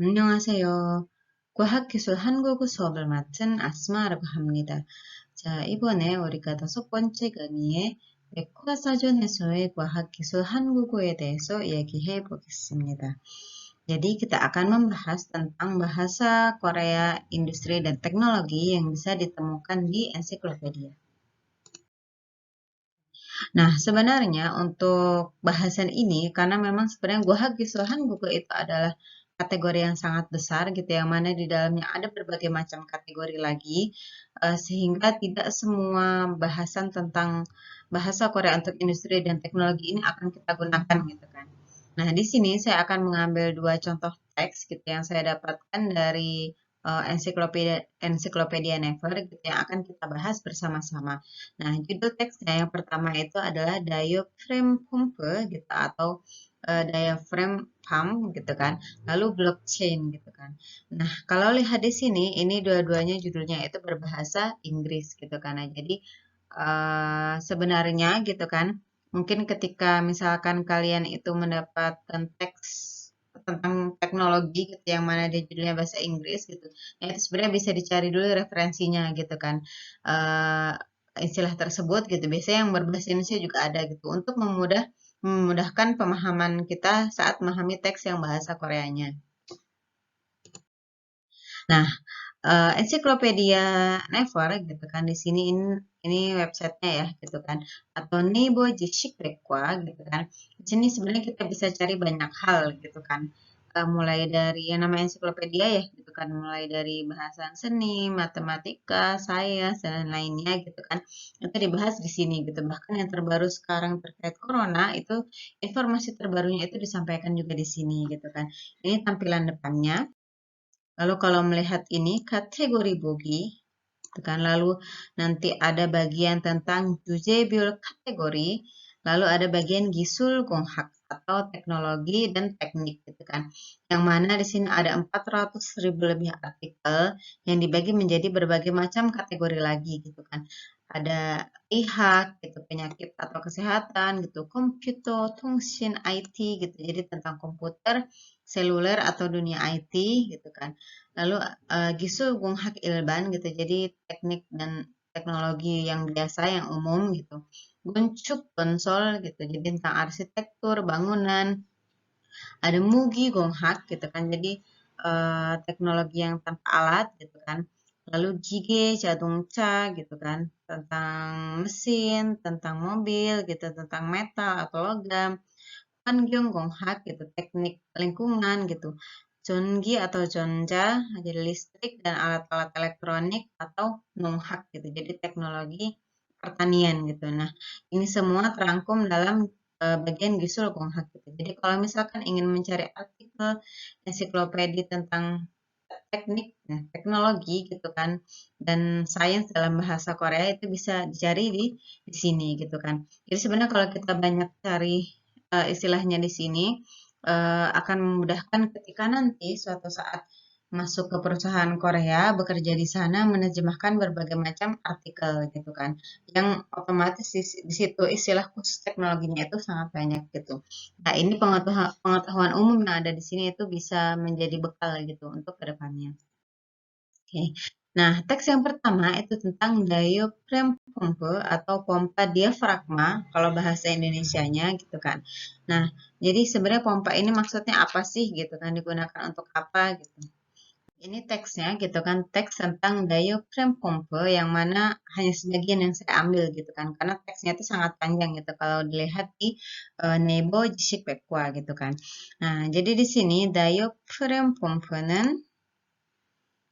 안녕하세요. 과학기술 한국어 수업을 맡은 아스마라고 합니다. 자, 이번에 우리가 5번째 강의에 백과사전에서의 과학기술 한국어에 대해서 이야기해 보겠습니다. Jadi kita akan membahas tentang bahasa Korea, industri, dan teknologi yang bisa ditemukan di ensiklopedia. Nah, sebenarnya untuk bahasan ini, karena memang sebenarnya Gohagis Hangugo itu adalah kategori yang sangat besar gitu, yang mana di dalamnya ada berbagai macam kategori lagi, sehingga tidak semua bahasan tentang bahasa Korea untuk industri dan teknologi ini akan kita gunakan gitu kan. Nah, di sini saya akan mengambil dua contoh teks gitu yang saya dapatkan dari ensiklopedia Never gitu yang akan kita bahas bersama-sama. Nah, judul teksnya yang pertama itu adalah diaphragm pump gitu atau diaphragm pump gitu kan. Lalu blockchain gitu kan. Nah, kalau lihat di sini ini dua-duanya judulnya itu berbahasa Inggris gitu kan. Nah, jadi sebenarnya gitu kan, mungkin ketika misalkan kalian itu mendapatkan teks tentang teknologi gitu yang mana dia judulnya bahasa Inggris gitu. Ya itu sebenarnya bisa dicari dulu referensinya gitu kan. Eh, istilah tersebut gitu. Biasanya yang berbahasa Indonesia juga ada gitu untuk memudahkan pemahaman kita saat memahami teks yang bahasa Koreanya. Nah, ensiklopedia Never gitu kan di sini ini websitenya ya gitu kan atau Nebo Jishik Rekwa gitu kan. Di sini sebenarnya kita bisa cari banyak hal gitu kan. Mulai dari yang namanya ensiklopedia ya gitu kan, mulai dari bahasan seni, matematika, sains dan lainnya gitu kan. Itu dibahas di sini gitu. Bahkan yang terbaru sekarang terkait corona itu informasi terbarunya itu disampaikan juga di sini gitu kan. Ini tampilan depannya. Lalu kalau melihat ini kategori bogi, tekan lalu nanti ada bagian tentang Jujebiol kategori, lalu ada bagian Gisul Gonghak atau teknologi dan teknik gitu kan. Yang mana di sini ada 400.000 lebih artikel yang dibagi menjadi berbagai macam kategori lagi gitu kan. Ada IHAK gitu, penyakit atau kesehatan gitu, komputer, tungshin, IT gitu. Jadi tentang komputer, seluler atau dunia IT gitu kan. Lalu Gisul Gunghak Ilban gitu. Jadi teknik dan teknologi yang biasa yang umum gitu. Guncuk konsol gitu. Jadi tentang arsitektur, bangunan. Ada Mugi Gonghak gitu kan. Jadi teknologi yang tanpa alat gitu kan. Lalu Jige Jadungca gitu kan. Tentang mesin, tentang mobil gitu, tentang metal atau logam. Pangyong Gonghak gitu, teknik lingkungan gitu. Jongi atau Jonja, jadi listrik dan alat-alat elektronik atau Nonghak gitu, jadi teknologi pertanian gitu. Nah, ini semua terangkum dalam bagian Gisul Gonghak gitu. Jadi kalau misalkan ingin mencari artikel ensiklopedia tentang teknik, nah, teknologi gitu kan, dan sains dalam bahasa Korea itu bisa dicari di sini gitu kan. Jadi sebenarnya kalau kita banyak cari istilahnya di sini akan memudahkan ketika nanti suatu saat masuk ke perusahaan Korea, bekerja di sana, menerjemahkan berbagai macam artikel gitu kan. Yang otomatis di situ istilah khusus teknologinya itu sangat banyak gitu. Nah, ini pengetahuan umum yang ada di sini itu bisa menjadi bekal gitu untuk kedepannya. Oke. Nah, teks yang pertama itu tentang diaphragm pompa atau pompa diafragma kalau bahasa Indonesianya gitu kan. Nah, jadi sebenarnya pompa ini maksudnya apa sih gitu kan, digunakan untuk apa gitu. Ini teksnya gitu kan, teks tentang diaphragm pompa yang mana hanya sebagian yang saya ambil gitu kan, karena teksnya itu sangat panjang gitu kalau dilihat di Nebo Jishik Pekwa gitu kan. Nah, jadi di sini diaphragm pompa는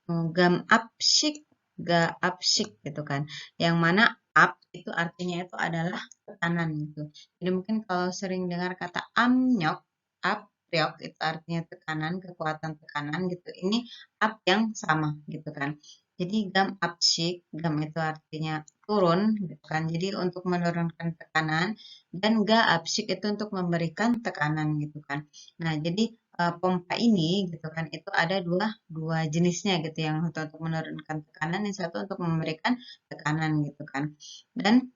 gam apsik, ga apsik gitu kan. Yang mana up itu artinya itu adalah tekanan gitu. Jadi mungkin kalau sering dengar kata amnyok, apriok itu artinya tekanan, kekuatan tekanan gitu. Ini up yang sama gitu kan. Jadi gam apsik, gam itu artinya turun gitu kan. Jadi untuk menurunkan tekanan dan ga apsik itu untuk memberikan tekanan gitu kan. Nah, jadi pompa ini gitu kan itu ada dua jenisnya gitu yang satu untuk menurunkan tekanan, yang satu untuk memberikan tekanan gitu kan. Dan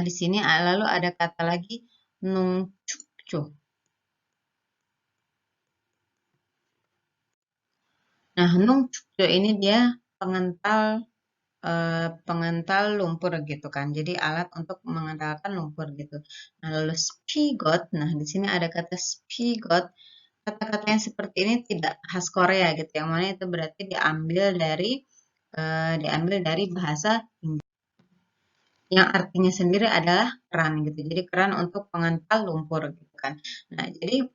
di sini lalu ada kata lagi nungcukcu. Nah, nungcukjo ini dia pengental pengental lumpur gitu kan. Jadi alat untuk mengentalkan lumpur gitu. Nah, lalu spigot. Nah, di sini ada kata spigot. Kata-kata yang seperti ini tidak khas Korea gitu. Yang mana itu berarti diambil dari bahasa Inggris. Yang artinya sendiri adalah keran gitu. Jadi keran untuk pengental lumpur gitu kan. Nah, jadi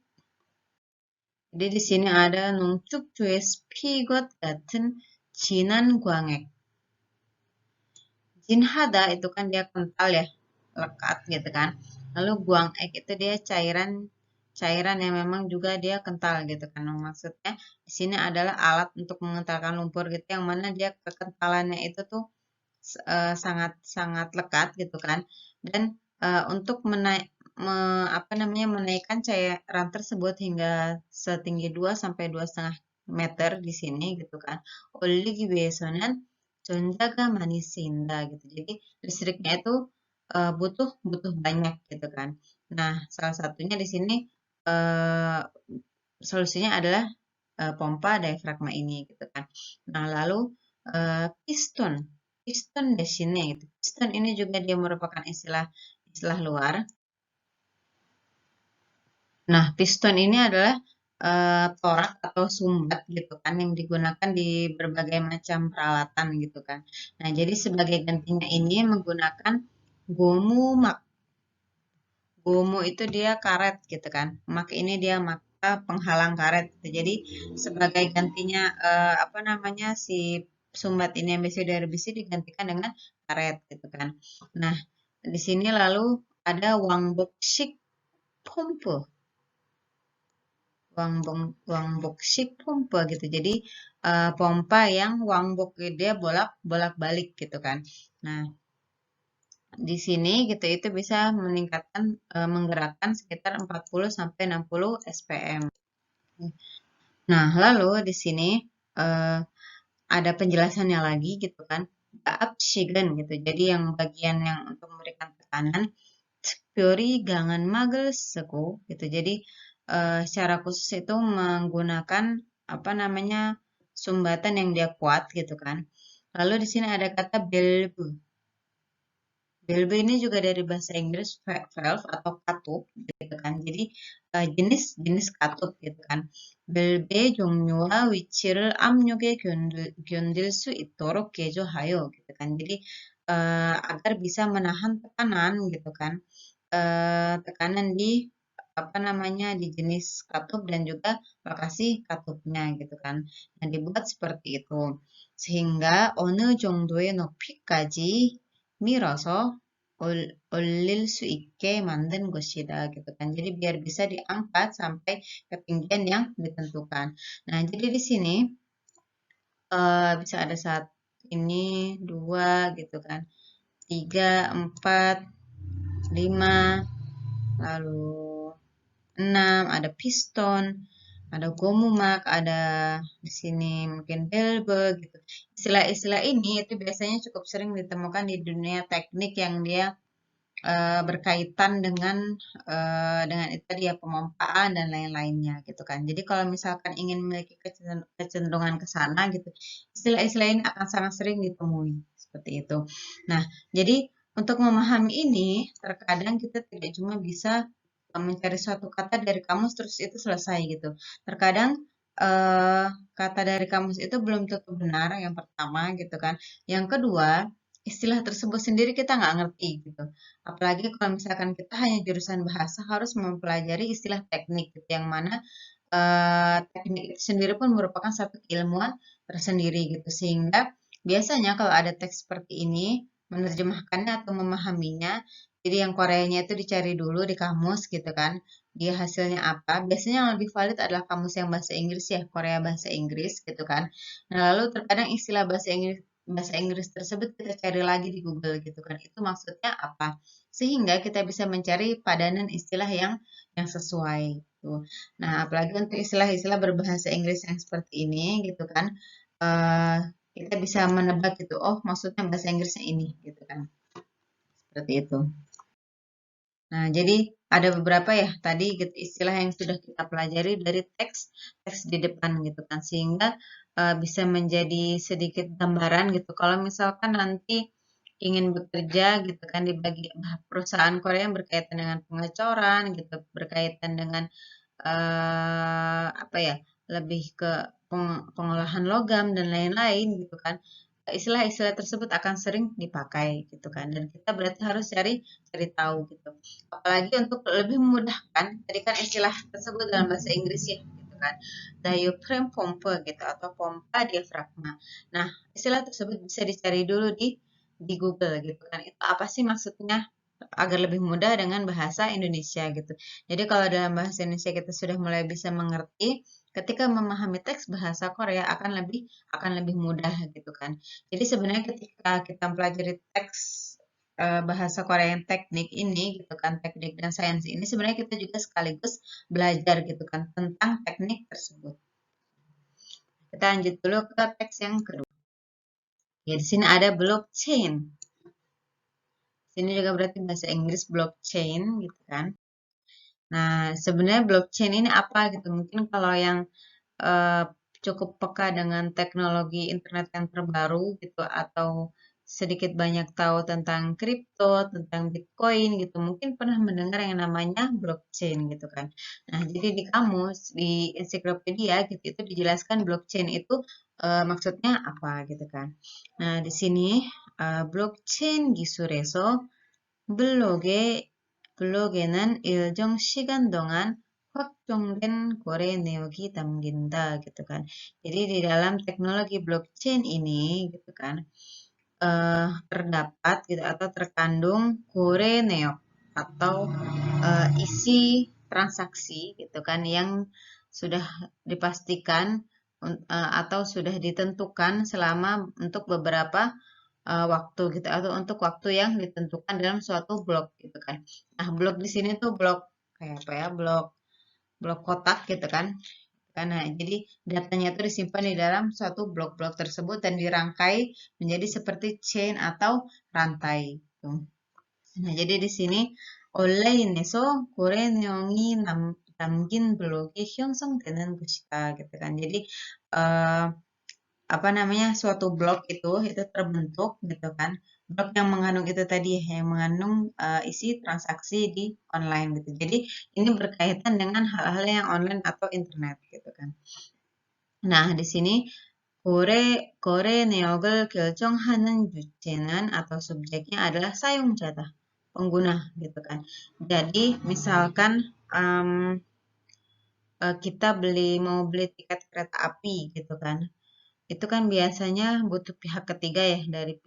di sini ada nungcukju의 spigot 같은 진한 광액. Jinhada itu kan dia kental ya, lekat gitu kan. Lalu guang ek itu dia cairan cairan yang memang juga dia kental gitu kan. Maksudnya di sini adalah alat untuk mengentalkan lumpur gitu yang mana dia kekentalannya itu tuh sangat sangat lekat gitu kan. Dan untuk apa namanya menaikkan cairan tersebut hingga setinggi 2 sampai 2,5 meter di sini gitu kan. Oligi besonan 전자가 많이 쓰인다 gitu. Jadi listriknya itu butuh butuh banyak gitu kan. Nah, salah satunya di sini eh, solusinya adalah pompa diafragma ini gitu kan. Nah, lalu piston. Piston di sini gitu. Piston ini juga dia merupakan istilah istilah luar. Nah, piston ini adalah torak atau sumbat gitu kan yang digunakan di berbagai macam peralatan gitu kan. Nah, jadi sebagai gantinya ini menggunakan gomu mak. Gomu itu dia karet gitu kan. Mak ini dia maka penghalang karet gitu. Jadi sebagai gantinya apa namanya si sumbat ini yang biasa dari besi digantikan dengan karet gitu kan. Nah, di sini lalu ada wangboksik pompe. Wangbok pompa gitu. Jadi pompa yang wangbok dia bolak-balik gitu kan. Nah, di sini gitu itu bisa meningkatkan menggerakkan sekitar 40 sampai 60 SPM. Nah, lalu di sini eh, ada penjelasannya lagi gitu kan. Absigen gitu. Jadi yang bagian yang untuk memberikan tekanan teori gangan magel seku gitu. Jadi secara khusus itu menggunakan apa namanya sumbatan yang dia kuat gitu kan. Lalu di sini ada kata belbu. Belbu ini juga dari bahasa Inggris valve atau katup gitu kan. Jadi jenis katup gitu kan. belbe 종류와 위치를 압력에 견딜 수 있도록 개조하여 gitu kan. Jadi agar bisa menahan tekanan gitu kan. Tekanan di apa namanya di jenis katup dan juga lokasi katupnya gitu kan. Nah, dibuat seperti itu. Sehingga 어느 정도의 높이까지 밀어서 올릴 수 있게 만든 것이다 gitu kan. Jadi biar bisa diangkat sampai ketinggian yang ditentukan. Nah, jadi di sini bisa ada satu ini dua gitu kan, tiga, empat, lima, lalu 6, ada piston, ada gomumak, ada di sini mungkin belbe gitu. Istilah-istilah ini itu biasanya cukup sering ditemukan di dunia teknik yang dia berkaitan dengan itu tadi ya pemompaan dan lain-lainnya gitu kan. Jadi kalau misalkan ingin memiliki kecenderungan ke sana gitu, istilah-istilah ini akan sangat sering ditemui seperti itu. Nah, jadi untuk memahami ini terkadang kita tidak cuma bisa mencari suatu kata dari kamus terus itu selesai gitu. Terkadang eh, kata dari kamus itu belum tentu benar yang pertama gitu kan. Yang kedua, istilah tersebut sendiri kita nggak ngerti gitu. Apalagi kalau misalkan kita hanya jurusan bahasa harus mempelajari istilah teknik gitu, yang mana teknik itu sendiri pun merupakan satu keilmuan tersendiri gitu. Sehingga biasanya kalau ada teks seperti ini, menerjemahkannya atau memahaminya, jadi yang Koreanya itu dicari dulu di kamus gitu kan. Dia hasilnya apa? Biasanya yang lebih valid adalah kamus yang bahasa Inggris ya, Korea bahasa Inggris gitu kan. Nah, lalu terkadang istilah bahasa Inggris tersebut kita cari lagi di Google gitu kan. Itu maksudnya apa? Sehingga kita bisa mencari padanan istilah yang sesuai gitu. Nah, apalagi untuk istilah-istilah berbahasa Inggris yang seperti ini gitu kan. eh kita bisa menebak gitu. Oh, maksudnya bahasa Inggrisnya ini gitu kan. Seperti itu. Nah, jadi ada beberapa ya tadi gitu, istilah yang sudah kita pelajari dari teks di depan gitu kan, sehingga bisa menjadi sedikit gambaran gitu. Kalau misalkan nanti ingin bekerja gitu kan di perusahaan Korea yang berkaitan dengan pengecoran gitu, berkaitan dengan apa ya, lebih ke pengolahan logam dan lain-lain gitu kan. Istilah-istilah tersebut akan sering dipakai gitu kan, dan kita berarti harus cari cari tahu gitu. Apalagi untuk lebih memudahkan, tadi kan istilah tersebut dalam bahasa Inggris ya gitu kan, diaphragm pompe gitu atau pompa diafragma. Nah, istilah tersebut bisa dicari dulu di Google gitu kan. Itu apa sih maksudnya? Agar lebih mudah dengan bahasa Indonesia gitu. Jadi kalau dalam bahasa Indonesia kita sudah mulai bisa mengerti, ketika memahami teks bahasa Korea akan lebih mudah gitu kan. Jadi sebenarnya ketika kita mempelajari teks bahasa Korea yang teknik ini gitu kan, teknik dan sains ini sebenarnya kita juga sekaligus belajar gitu kan tentang teknik tersebut. Kita lanjut dulu ke teks yang kedua. Ya, di sini ada blockchain. Sini juga berarti bahasa Inggris blockchain gitu kan. Nah, sebenarnya blockchain ini apa gitu? Mungkin kalau yang eh, cukup peka dengan teknologi internet yang terbaru gitu, atau sedikit banyak tahu tentang kripto, tentang Bitcoin gitu, mungkin pernah mendengar yang namanya blockchain gitu kan. Nah, jadi di kamus, di ensiklopedia gitu itu dijelaskan blockchain itu maksudnya apa gitu kan. Nah, di sini blockchain gisureso 블록에, 블록에는 일정 시간 동안 확정된 거래 내역이 담긴다 gitu kan. Jadi di dalam teknologi blockchain ini gitu kan terdapat gitu atau terkandung kore neok atau isi transaksi gitu kan yang sudah dipastikan atau sudah ditentukan selama untuk beberapa waktu gitu atau untuk waktu yang ditentukan dalam suatu blok gitu kan. Nah, blok di sini tuh blok kayak apa ya? Blok blok kotak gitu kan. Karena jadi datanya itu disimpan di dalam suatu blok-blok tersebut dan dirangkai menjadi seperti chain atau rantai gitu. Nah, jadi di sini 온라인에서 거래 내용이 남긴 블록이 형성되는 것이다 gitu kan. Jadi eh, apa namanya suatu blok itu terbentuk gitu kan, blok yang mengandung itu tadi yang mengandung isi transaksi di online gitu. Jadi ini berkaitan dengan hal-hal yang online atau internet gitu kan. Nah, di sini ko래 내역을 결정하는 주체는 atau subjeknya adalah 사용자다, pengguna gitu kan. Jadi misalkan kita mau beli tiket kereta api gitu kan, itu kan biasanya butuh pihak ketiga ya dari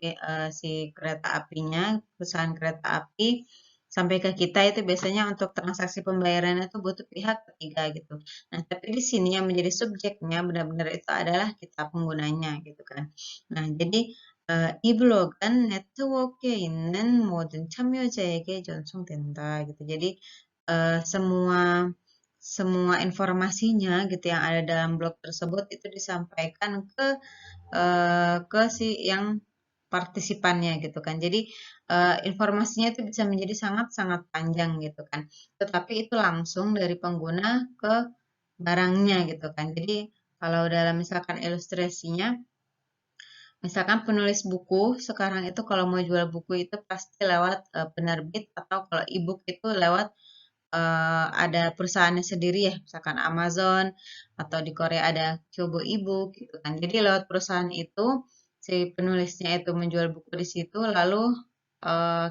si kereta apinya, perusahaan kereta api sampai ke kita itu biasanya untuk transaksi pembayarannya itu butuh pihak ketiga gitu. Nah, tapi di sini yang menjadi subjeknya benar-benar itu adalah kita penggunanya gitu kan. Nah, jadi 이 블록은 네트워크에 있는 모든 참여자에게 전송된다 gitu. Jadi semua semua informasinya gitu yang ada dalam blog tersebut itu disampaikan ke si yang partisipannya gitu kan. Jadi informasinya itu bisa menjadi sangat-sangat panjang gitu kan. Tetapi itu langsung dari pengguna ke barangnya gitu kan. Jadi kalau dalam misalkan ilustrasinya, misalkan penulis buku sekarang itu kalau mau jual buku itu pasti lewat penerbit, atau kalau e-book itu lewat ada perusahaannya sendiri ya, misalkan Amazon atau di Korea ada Kyobo Ebook gitu kan. Jadi lewat perusahaan itu si penulisnya itu menjual buku di situ, lalu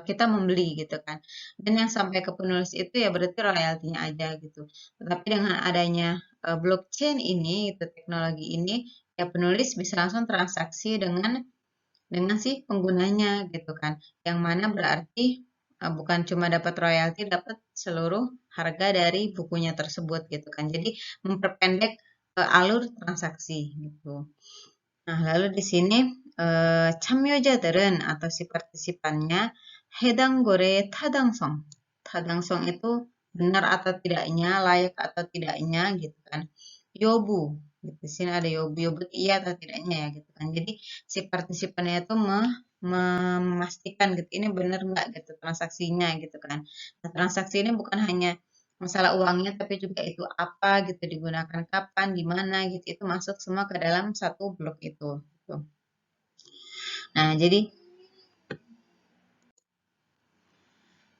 kita membeli gitu kan. Dan yang sampai ke penulis itu ya berarti royaltinya aja gitu. Tetapi dengan adanya blockchain ini, itu teknologi ini, ya penulis bisa langsung transaksi dengan si penggunanya gitu kan. Yang mana berarti bukan cuma dapat royalti, dapat seluruh harga dari bukunya tersebut gitu kan. Jadi memperpendek alur transaksi gitu. Nah, lalu di sini 참여자들은 atau si partisipannya 해당 거래의 타당성. 타당성 itu benar atau tidaknya, layak atau tidaknya gitu kan. Yobu. Gitu. Di sini ada yobu, yobu iya atau tidaknya ya gitu kan. Jadi si partisipannya itu memastikan gitu ini benar nggak gitu transaksinya gitu kan. Nah, transaksi ini bukan hanya masalah uangnya tapi juga itu apa gitu digunakan kapan di mana gitu itu masuk semua ke dalam satu blok itu gitu. Nah, jadi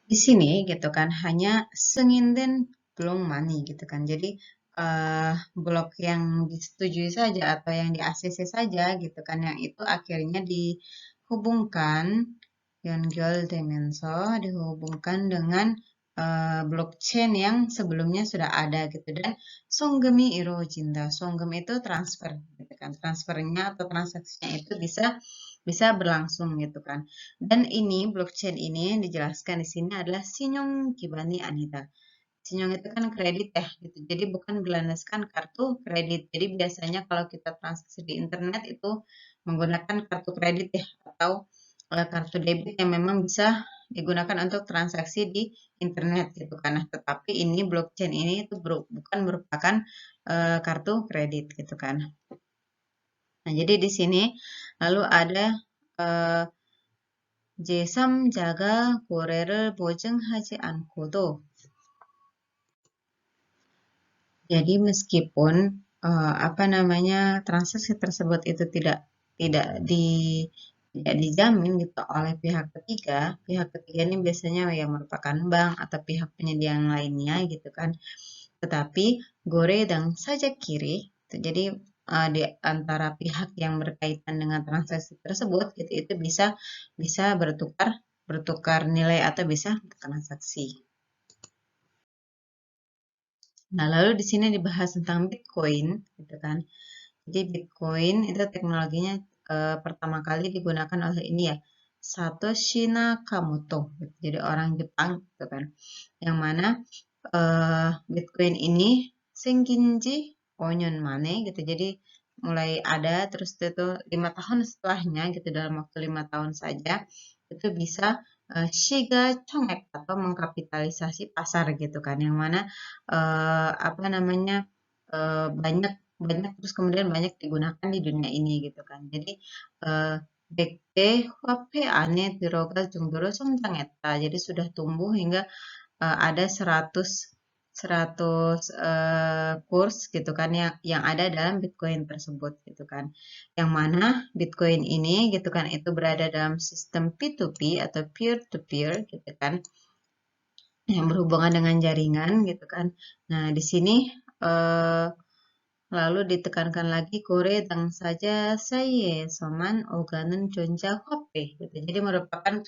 di sini gitu kan hanya senginden belum money gitu kan. Jadi blok yang disetujui saja atau yang di ACC saja gitu kan yang itu akhirnya dihubungkan Yongyol Dimenso dihubungkan dengan blockchain yang sebelumnya sudah ada gitu dan Songgemi Iro Jinda. Songgem itu transfer gitu kan. Transfernya atau transaksinya itu bisa bisa berlangsung gitu kan. Dan ini blockchain ini yang dijelaskan di sini adalah Sinyong Kibani Anita. Sinyong itu kan kredit ya gitu. Jadi bukan berlandaskan kartu kredit. Jadi biasanya kalau kita transaksi di internet itu menggunakan kartu kredit ya atau kartu debit yang memang bisa digunakan untuk transaksi di internet gitu kan. Nah, tetapi ini blockchain ini itu bukan merupakan kartu kredit gitu kan. Nah, jadi di sini lalu ada eh, 제3자가 거래를 보증하지 않고도 jadi meskipun apa namanya transaksi tersebut itu tidak di tidak dijamin gitu oleh pihak ketiga ini biasanya yang merupakan bank atau pihak penyedia yang lainnya gitu kan. Tetapi gore dan saja kiri, jadi di antara pihak yang berkaitan dengan transaksi tersebut gitu itu bisa bisa bertukar bertukar nilai atau bisa bertransaksi. Nah, lalu di sini dibahas tentang Bitcoin, gitu kan. Jadi Bitcoin itu teknologinya pertama kali digunakan oleh ini ya, Satoshi Nakamoto, gitu. Jadi orang Jepang, gitu kan. Yang mana Bitcoin ini Senginji Onyon Mane, gitu. Jadi mulai ada terus itu 5 tahun setelahnya, gitu dalam waktu 5 tahun saja, itu bisa Shiga Chongek atau mengkapitalisasi pasar gitu kan, yang mana apa namanya banyak banyak terus kemudian banyak digunakan di dunia ini gitu kan. Jadi 백대 화폐 안에 들어갈 정도로 성장했다. Jadi sudah tumbuh hingga ada 100 kurs gitu kan yang ada dalam Bitcoin tersebut gitu kan. Yang mana Bitcoin ini gitu kan itu berada dalam sistem P2P atau peer to peer gitu kan yang berhubungan dengan jaringan gitu kan. Nah, di sini eh, lalu ditekankan lagi Kore dan saja saya soman organen jonja hope gitu. Jadi merupakan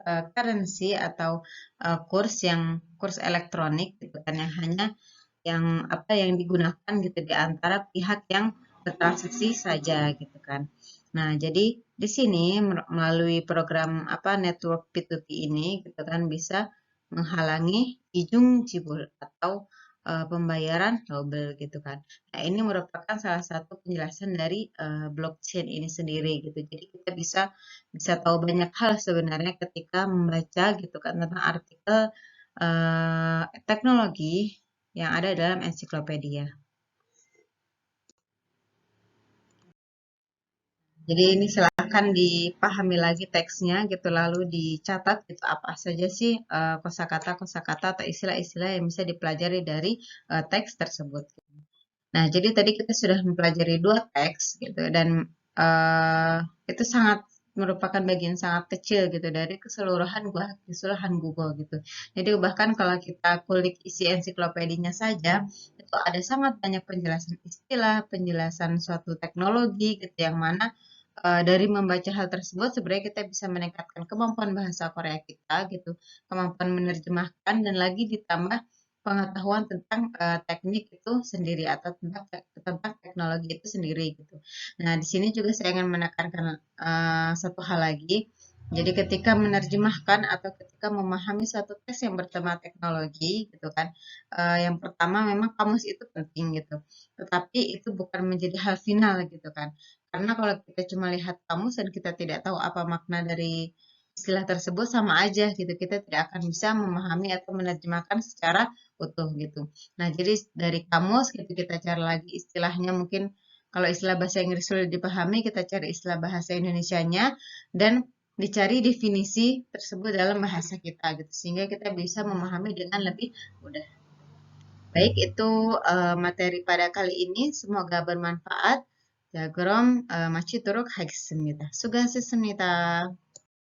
currency atau kurs elektronik gitu kan yang hanya yang apa yang digunakan gitu di antara pihak yang bertransaksi saja gitu kan. Nah, jadi di sini melalui program apa network P2P ini gitu kan bisa menghalangi ijung cibul atau pembayaran double gitu kan. Nah, ini merupakan salah satu penjelasan dari blockchain ini sendiri gitu. Jadi kita bisa bisa tahu banyak hal sebenarnya ketika membaca gitu kan tentang artikel teknologi yang ada dalam ensiklopedia. Jadi ini silakan dipahami lagi teksnya gitu lalu dicatat gitu apa saja sih kosakata-kosakata atau istilah-istilah yang bisa dipelajari dari teks tersebut. Nah, jadi tadi kita sudah mempelajari dua teks gitu dan itu sangat merupakan bagian sangat kecil gitu dari keseluruhan Google gitu. Jadi bahkan kalau kita kulik isi ensiklopedinya saja, itu ada sangat banyak penjelasan istilah, penjelasan suatu teknologi gitu yang mana dari membaca hal tersebut sebenarnya kita bisa meningkatkan kemampuan bahasa Korea kita gitu, kemampuan menerjemahkan dan lagi ditambah pengetahuan tentang teknik itu sendiri atau tentang teknologi itu sendiri gitu. Nah, di sini juga saya ingin menekankan satu hal lagi. Jadi ketika menerjemahkan atau ketika memahami suatu teks yang bertema teknologi gitu kan, yang pertama memang kamus itu penting gitu. Tetapi itu bukan menjadi hal final gitu kan. Karena kalau kita cuma lihat kamus dan kita tidak tahu apa makna dari istilah tersebut sama aja gitu. Kita tidak akan bisa memahami atau menerjemahkan secara utuh gitu. Nah, jadi dari kamus gitu kita cari lagi istilahnya mungkin kalau istilah bahasa Inggris sudah dipahami, kita cari istilah bahasa Indonesianya dan dicari definisi tersebut dalam bahasa kita gitu, sehingga kita bisa memahami dengan lebih mudah. Baik, itu materi pada kali ini. Semoga bermanfaat. Ja, 그럼 마치도록 하겠습니다. 수고하셨습니다.